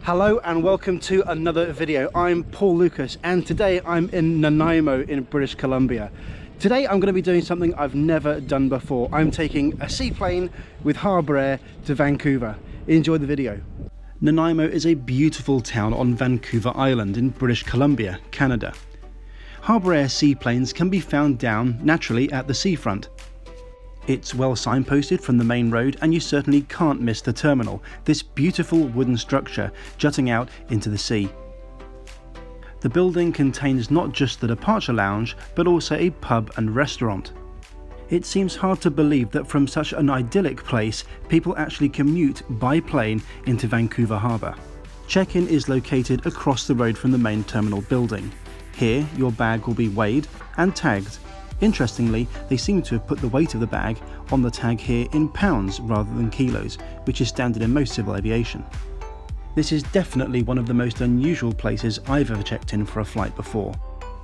Hello and welcome to another video. I'm Paul Lucas and today I'm in Nanaimo in British Columbia. Today I'm going to be doing something I've never done before. I'm taking a seaplane with Harbour Air to Vancouver. Enjoy the video. Nanaimo is a beautiful town on Vancouver Island in British Columbia, Canada. Harbour Air seaplanes can be found down naturally at the seafront. It's well signposted from the main road and you certainly can't miss the terminal, this beautiful wooden structure jutting out into the sea. The building contains not just the departure lounge but also a pub and restaurant. It seems hard to believe that from such an idyllic place people actually commute by plane into Vancouver Harbour. Check-in is located across the road from the main terminal building. Here your bag will be weighed and tagged. Interestingly, they seem to have put the weight of the bag on the tag here in pounds rather than kilos, which is standard in most civil aviation. This is definitely one of the most unusual places I've ever checked in for a flight before.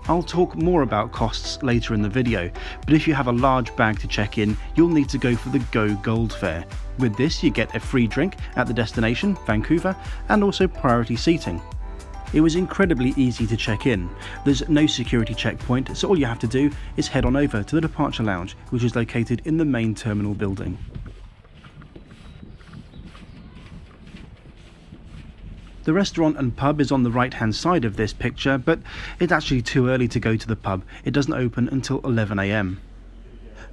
I'll talk more about costs later in the video, but if you have a large bag to check in, you'll need to go for the Go Gold fare. With this you get a free drink at the destination, Vancouver, and also priority seating. It was incredibly easy to check in. There's no security checkpoint, so all you have to do is head on over to the departure lounge, which is located in the main terminal building. The restaurant and pub is on the right hand side of this picture, but it's actually too early to go to the pub. It doesn't open until 11 AM.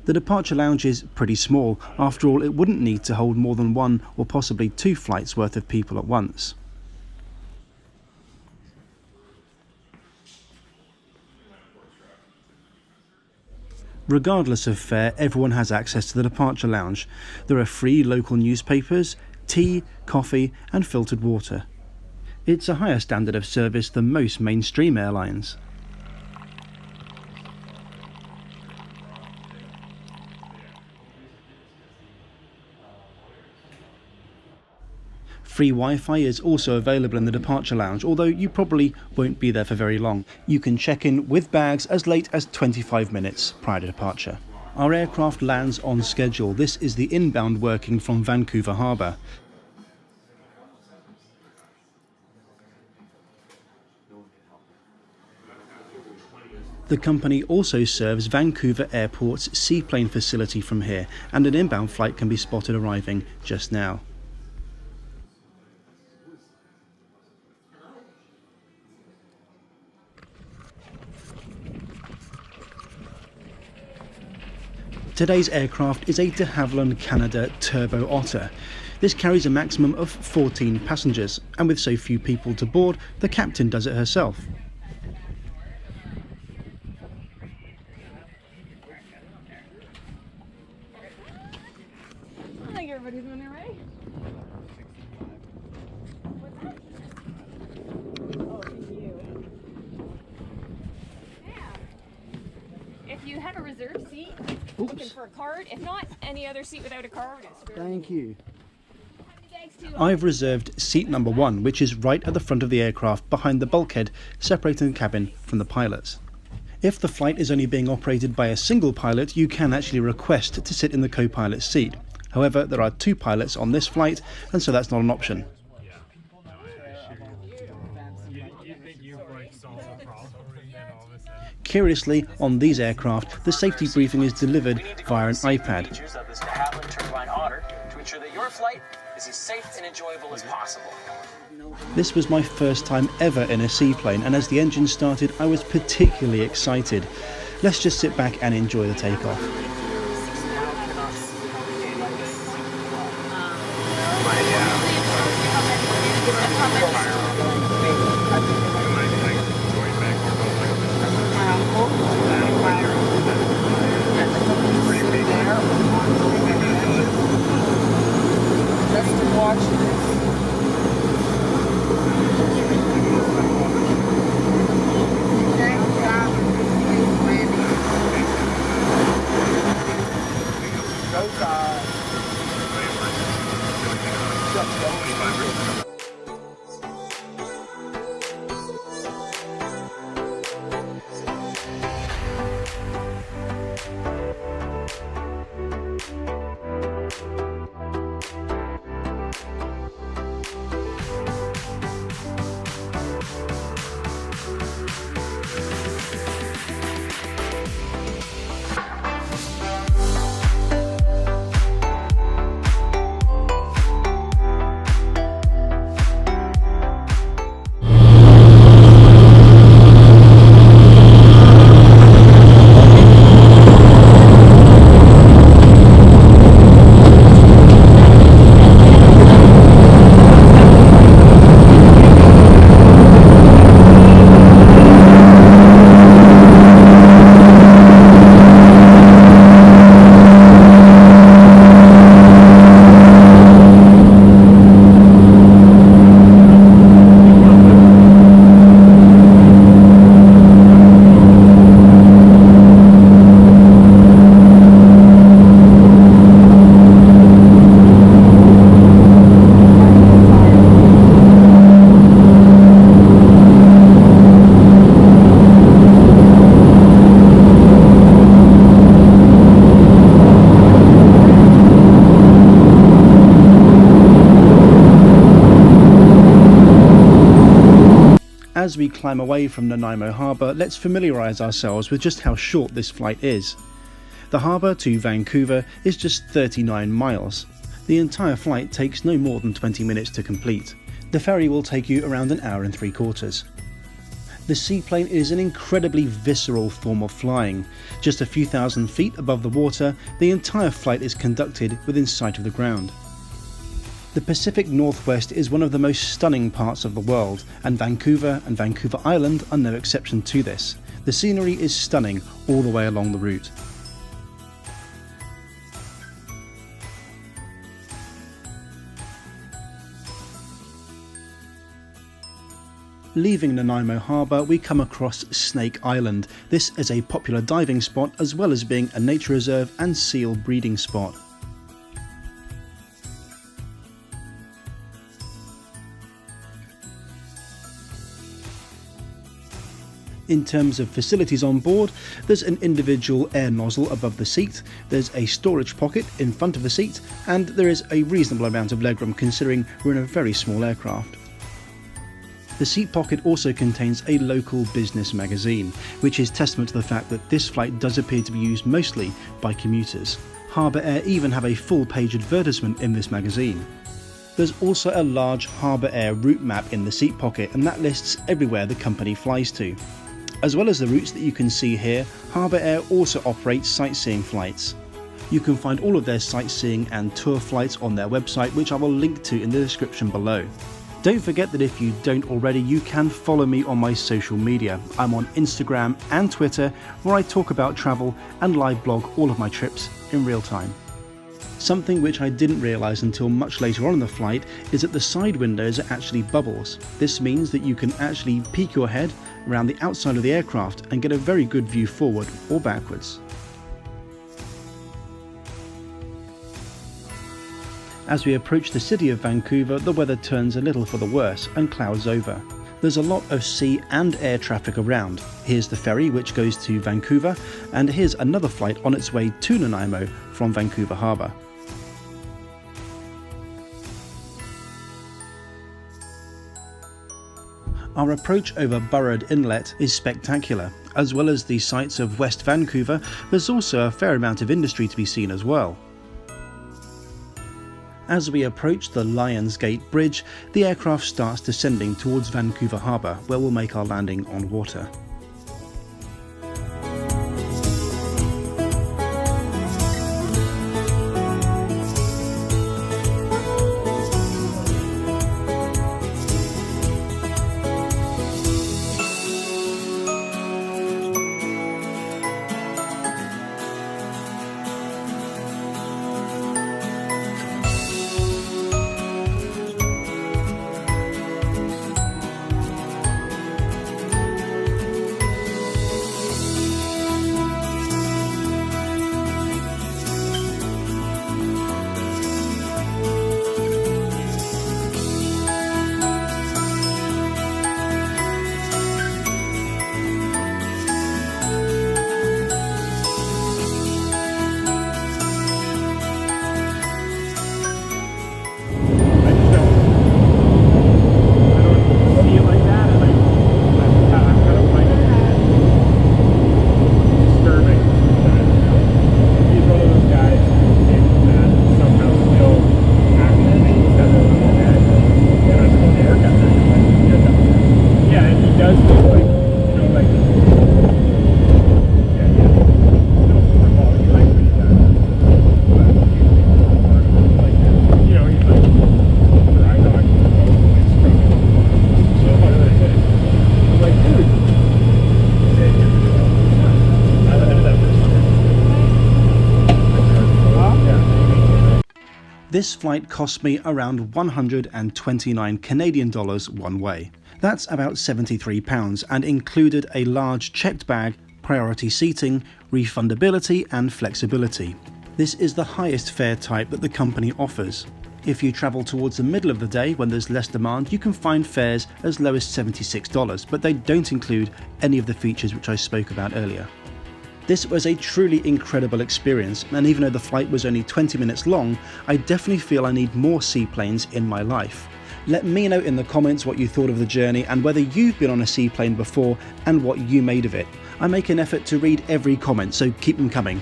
The departure lounge is pretty small. After all, it wouldn't need to hold more than one or possibly two flights worth of people at once. Regardless of fare, everyone has access to the departure lounge. There are free local newspapers, tea, coffee and filtered water. It's a higher standard of service than most mainstream airlines. Free Wi-Fi is also available in the departure lounge, although you probably won't be there for very long. You can check in with bags as late as 25 minutes prior to departure. Our aircraft lands on schedule. This is the inbound working from Vancouver Harbour. The company also serves Vancouver Airport's seaplane facility from here, and an inbound flight can be spotted arriving just now. Today's aircraft is a de Havilland Canada Turbo Otter. This carries a maximum of 14 passengers, and with so few people to board, the captain does it herself. I think everybody's doing it right. Oh, thank you. Yeah. If you have a reserved seat, looking for a card. If not, any other seat without a card is fair. Thank you. I've reserved seat number 1, which is right at the front of the aircraft behind the bulkhead separating the cabin from the pilots. If the flight is only being operated by a single pilot, you can actually request to sit in the co-pilot's seat. However, there are 2 pilots on this flight, and so that's not an option. Curiously, on these aircraft, the safety briefing is delivered via an iPad. To ensure that your flight is as safe and enjoyable as possible. This was my first time ever in a seaplane, and as the engine started, I was particularly excited. Let's just sit back and enjoy the takeoff. as we climb away from Nanaimo Harbour, let's familiarise ourselves with just how short this flight is. The harbour to Vancouver is just 39 miles. The entire flight takes no more than 20 minutes to complete. The ferry will take you around an hour and 3/4. The seaplane is an incredibly visceral form of flying. Just a few thousand feet above the water, the entire flight is conducted within sight of the ground. The Pacific Northwest is one of the most stunning parts of the world, and Vancouver Island are no exception to this. The scenery is stunning all the way along the route. Leaving Nanaimo Harbour, we come across Snake Island. This is a popular diving spot as well as being a nature reserve and seal breeding spot. In terms of facilities on board, there's an individual air nozzle above the seat, there's a storage pocket in front of the seat, and there is a reasonable amount of legroom considering we're in a very small aircraft. The seat pocket also contains a local business magazine, which is testament to the fact that this flight does appear to be used mostly by commuters. Harbour Air even have a full-page advertisement in this magazine. There's also a large Harbour Air route map in the seat pocket, and that lists everywhere the company flies to. As well as the routes that you can see here, Harbour Air also operates sightseeing flights. You can find all of their sightseeing and tour flights on their website, which I will link to in the description below. Don't forget that if you don't already, you can follow me on my social media. I'm on Instagram and Twitter, where I talk about travel and live blog all of my trips in real time. Something which I didn't realise until much later on in the flight is that the side windows are actually bubbles. This means that you can actually peek your head around the outside of the aircraft and get a very good view forward or backwards. As we approach the city of Vancouver, the weather turns a little for the worse and clouds over. There's a lot of sea and air traffic around. Here's the ferry which goes to Vancouver, and here's another flight on its way to Nanaimo from Vancouver Harbour. Our approach over Burrard Inlet is spectacular. As well as the sights of West Vancouver, there's also a fair amount of industry to be seen as well. As we approach the Lions Gate Bridge, the aircraft starts descending towards Vancouver Harbour, where we'll make our landing on water. This flight cost me around 129 Canadian dollars one way. That's about £73 and included a large checked bag, priority seating, refundability and flexibility. This is the highest fare type that the company offers. If you travel towards the middle of the day when there's less demand, you can find fares as low as $76, but they don't include any of the features which I spoke about earlier. This was a truly incredible experience, and even though the flight was only 20 minutes long, I definitely feel I need more seaplanes in my life. Let me know in the comments what you thought of the journey and whether you've been on a seaplane before and what you made of it. I make an effort to read every comment, so keep them coming.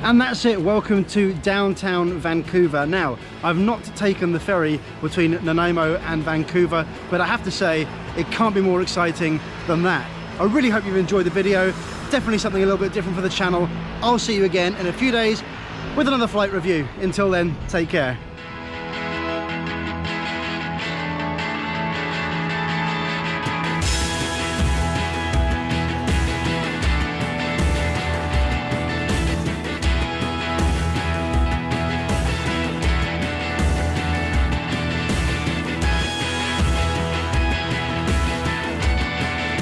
And that's it, welcome to downtown Vancouver. Now, I've not taken the ferry between Nanaimo and Vancouver, but I have to say, it can't be more exciting than that. I really hope you've enjoyed the video. Definitely something a little bit different for the channel. I'll see you again in a few days with another flight review. Until then, take care.